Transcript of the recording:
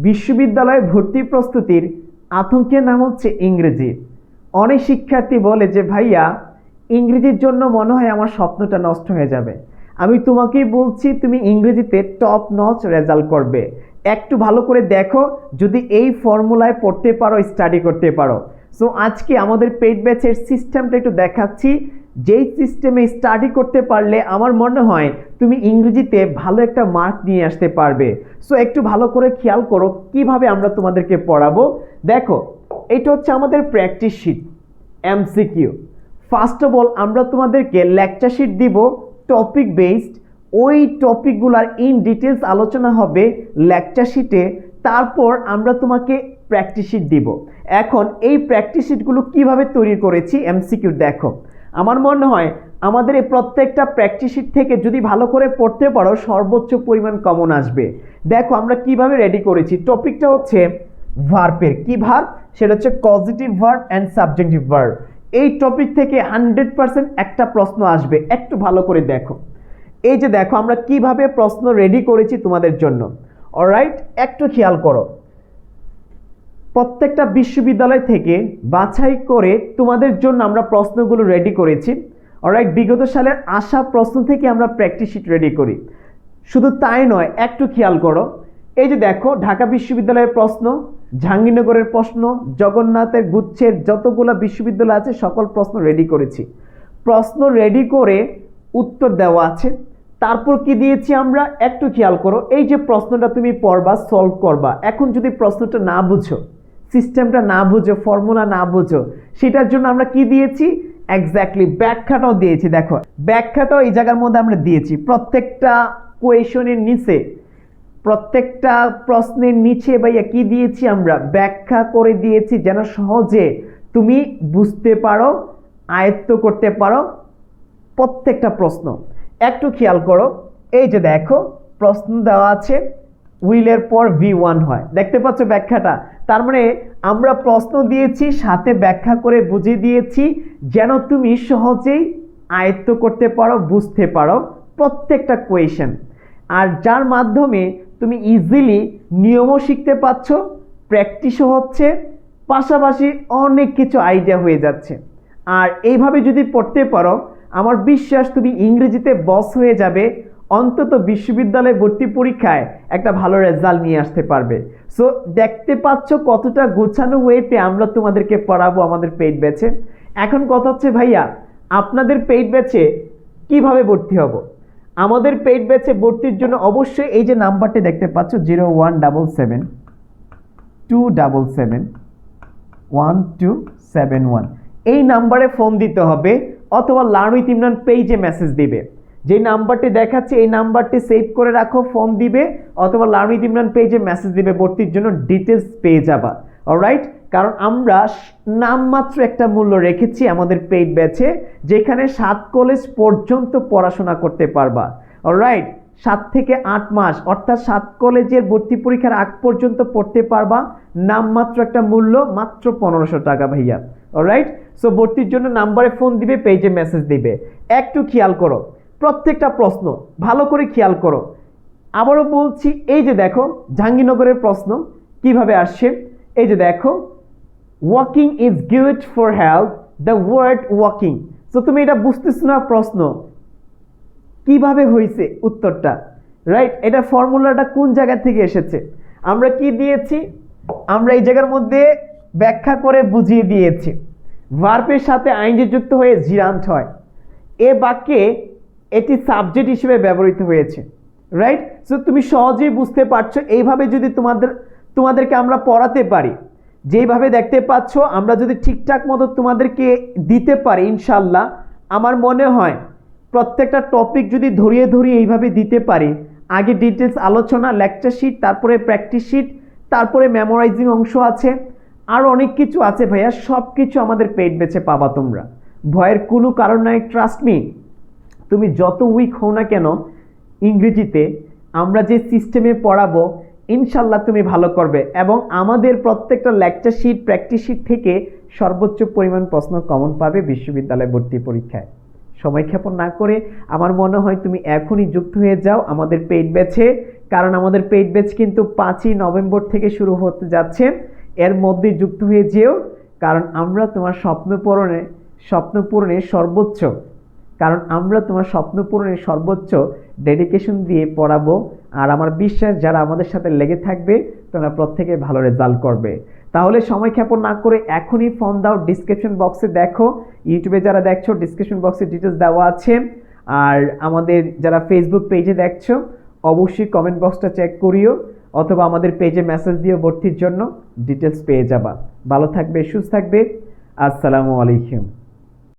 বিশ্ববিদ্যালয়ে ভর্তি প্রস্তুতির আতঙ্কের নাম হচ্ছে ইংরেজি। অনেক শিক্ষার্থী বলে যে ভাইয়া ইংরেজির জন্য মনে হয় আমার স্বপ্নটা নষ্ট হয়ে যাবে। আমি তোমাকেই বলছি তুমি ইংরেজিতে টপ নচ রেজাল্ট করবে। একটু ভালো করে দেখো, যদি এই ফর্মুলায় পড়তে পারো, স্টাডি করতে পারো। সো আজকে আমাদের পেইড ব্যাচের সিস্টেমটা একটু দেখাচ্ছি, যেই সিস্টেমে স্টাডি করতে পারলে আমার মনে হয় তুমি ইংরেজিতে ভালো একটা মার্ক নিয়ে আসতে পারবে। সো একটু ভালো করে খেয়াল করো কিভাবে আমরা তোমাদেরকে পড়াবো। দেখো, এটা হচ্ছে আমাদের practice sheet MCQ. First of all আমরা তোমাদেরকে লেকচার শিট দিব টপিক বেসড। ওই টপিকগুলোর ইন ডিটেলস আলোচনা হবে লেকচার শিটে। তারপর আমরা তোমাকে প্র্যাকটিস শিট দিব। এখন এই প্র্যাকটিস শিটগুলো কিভাবে তৈরি করেছি এমসিকিউ দেখো। আমার মনে হয় আমাদের এই প্রত্যেকটা প্র্যাকটিস শিট থেকে যদি ভালো করে পড়তে পারো সর্বোচ্চ পরিমাণ কমন আসবে। দেখো আমরা কিভাবে রেডি করেছি। টপিকটা হচ্ছে ভার্বের। কি ভার্ব? সেটা হচ্ছে positive verb and subjective verb. এই টপিক থেকে 100% একটা প্রশ্ন আসবে। একটু ভালো করে দেখো। এই যে দেখো আমরা কিভাবে প্রশ্ন রেডি করেছি তোমাদের জন্য। অলরাইট, একটু খেয়াল করো। প্রত্যেকটা বিশ্ববিদ্যালয় থেকে বাছাই করে তোমাদের জন্য আমরা প্রশ্নগুলো রেডি করেছি। অলরাইট, বিগত সালের আসা প্রশ্ন থেকে আমরা প্র্যাকটিস শিট রেডি করি। শুধু তাই নয়, একটু খেয়াল করো। এই যে দেখো ঢাকা বিশ্ববিদ্যালয়ের প্রশ্ন, জাহাঙ্গীরনগরের প্রশ্ন, জগন্নাথের গুচ্ছের যতগুলো বিশ্ববিদ্যালয় আছে সকল প্রশ্ন রেডি করেছি। প্রশ্ন রেডি করে উত্তর দেওয়া আছে। তারপর কি দিয়েছি আমরা, একটু খেয়াল করো। এই যে প্রশ্নটা তুমি পড়বা, সলভ করবা। এখন যদি প্রশ্নটা না বুঝো, সিস্টেমটা না বুঝো, ফর্মুলা না বুঝো, সেটার জন্য আমরা কি দিয়েছি, এক্স্যাক্টলি ব্যাখ্যাটাও দিয়েছি। দেখো ব্যাখ্যাটাও এই জায়গার মধ্যে আমরা দিয়েছি। প্রত্যেকটা কোয়েশনের নিচে, প্রত্যেকটা প্রশ্নের নিচে ভাইয়া কি দিয়েছি আমরা, ব্যাখ্যা করে দিয়েছি, যেন সহজে তুমি বুঝতে পারো, আয়ত্ত করতে পারো প্রত্যেকটা প্রশ্ন। একটু খেয়াল করো। এই যে দেখো প্রশ্ন দেওয়া আছে, উইলের পর V1 হয়, দেখতে পাচ্ছ ব্যাখ্যাটা। তার মানে আমরা প্রশ্ন দিয়েছি, সাথে ব্যাখ্যা করে বুঝিয়ে দিয়েছি, যেন তুমি সহজেই আয়ত্ত করতে পারো, বুঝতে পারো প্রত্যেকটা কোয়েশন। আর যার মাধ্যমে তুমি ইজিলি নিয়মও শিখতে পাচ্ছ, প্র্যাকটিসও হচ্ছে, পাশাপাশি অনেক কিছু আইডিয়া হয়ে যাচ্ছে। আর এইভাবে যদি পড়তে পারো, আমার বিশ্বাস তুমি ইংরেজিতে বস হয়ে যাবে, অন্তত বিশ্ববিদ্যালয়ে ভর্তি পরীক্ষায় একটা ভালো রেজাল্ট নিয়ে আসতে পারবে। সো দেখতে পাচ্ছ কতটা গোছানো ওয়েতে আমরা তোমাদেরকে পড়াবো আমাদের পেইড ব্যাচে। এখন কথা হচ্ছে ভাইয়া আপনাদের পেইড ব্যাচে কিভাবে ভর্তি হব। আমাদের পেইড ব্যাচে ভর্তির জন্য অবশ্যই এই যে নাম্বারটি দেখতে পাচ্ছ 01772771 এই নাম্বারে ফোন দিতে হবে, অথবা লার্ন উইথ ইমরান পেজে মেসেজ দিবে। যে নাম্বারটি দেখাচ্ছে এই নাম্বারটি সেভ করে রাখো, ফোন দিবে অথবা লার্ন উইথ ইমরান পেজে মেসেজ দিবে, ভর্তির জন্য ডিটেলস পেয়ে যাবা। অলরাইট, কারণ আমরা নামমাত্র একটা মূল্য রেখেছি আমাদের পেইড ব্যাচে, যেখানে 7 কলেজ পর্যন্ত পড়াশোনা করতে পারবা। অলরাইট, 7 থেকে 8 মাস অর্থাৎ 7 কলেজের ভর্তি পরীক্ষার আগ পর্যন্ত পড়তে পারবা। নামমাত্র একটা মূল্য, মাত্র 1500 টাকা ভাইয়া। অলরাইট, সো ভর্তির জন্য নাম্বারে ফোন দিবে, পেজে মেসেজ দিবে। একটু খেয়াল করো প্রত্যেকটা প্রশ্ন, ভালো করে খেয়াল করো। আবারও বলছি, এই যে দেখো জাহাঙ্গীরনগরের প্রশ্ন কিভাবে আসছে। এই যে দেখো, walking is good for health, the word walking. So তুমি এটা বুঝতেছ না প্রশ্ন কিভাবে হয়েছে উত্তরটা, রাইট? এটা ফর্মুলাটা কোন জায়গা থেকে এসেছে, আমরা কি দিয়েছি, আমরা এই জায়গার মধ্যে ব্যাখ্যা করে বুঝিয়ে দিয়েছি। ভার্বের সাথে আইনজি যুক্ত হয়ে জিরান্ট হয়, এ বাক্যে এটি সাবজেক্ট হিসেবে ব্যবহৃত হয়েছে, রাইট? সো তুমি সহজেই বুঝতে পারছো। এইভাবে যদি তোমাদেরকে আমরা পড়াতে পারি, যেইভাবে দেখতে পাচ্ছ, আমরা যদি ঠিকঠাক মতো তোমাদেরকে দিতে পারি, ইনশাল্লাহ আমার মনে হয় প্রত্যেকটা টপিক যদি ধরিয়ে এইভাবে দিতে পারি, আগে ডিটেলস আলোচনা, লেকচার শিট, তারপরে প্র্যাকটিস শিট, তারপরে মেমোরাইজিং অংশ আছে, আর অনেক কিছু আছে ভাইয়া। সব কিছু আমাদের পেইড ব্যাচে পাবা তোমরা, ভয়ের কোনো কারণ নাই। ট্রাস্ট মি, তুমি যত উইক হও না কেন ইংরেজিতে, আমরা যে সিস্টেমে পড়াবো ইনশাল্লাহ তুমি ভালো করবে। এবং আমাদের প্রত্যেকটা লেকচার শিট, প্র্যাকটিস শিট থেকে সর্বোচ্চ পরিমাণ প্রশ্ন কমন পাবে বিশ্ববিদ্যালয় ভর্তি পরীক্ষায়। সময় ক্ষেপণ না করে আমার মনে হয় তুমি এখনই যুক্ত হয়ে যাও আমাদের পেইড ব্যাচে। কারণ আমাদের পেইড ব্যাচ কিন্তু 5ই নভেম্বর থেকে শুরু হতে যাচ্ছে। এর মধ্যে যুক্ত হয়ে যেও, কারণ আমরা তোমার স্বপ্ন পূরণের সর্বোচ্চ ডেডিকেশন দিয়ে পড়াবো। আর আমার বিশ্বাস যারা আমাদের সাথে লেগে থাকবে তোমরা প্রত্যেকে ভালো রেজাল্ট করবে। তাহলে সময় ক্ষেপণ না করে এখনই ফোন দাও, ডিসক্রিপশন বক্সে দেখো, ইউটিউবে যারা দেখছো ডিসক্রিপশন বক্সে ডিটেলস দেওয়া আছে। আর আমাদের যারা ফেসবুক পেজে দেখছো অবশ্যই কমেন্ট বক্সটা চেক করিও, অথবা আমাদের পেজে মেসেজ দিও, ভর্তির জন্য ডিটেলস পেয়ে যাবা। ভালো থাকবে, সুস্থ থাকবে। আসসালামু আলাইকুম।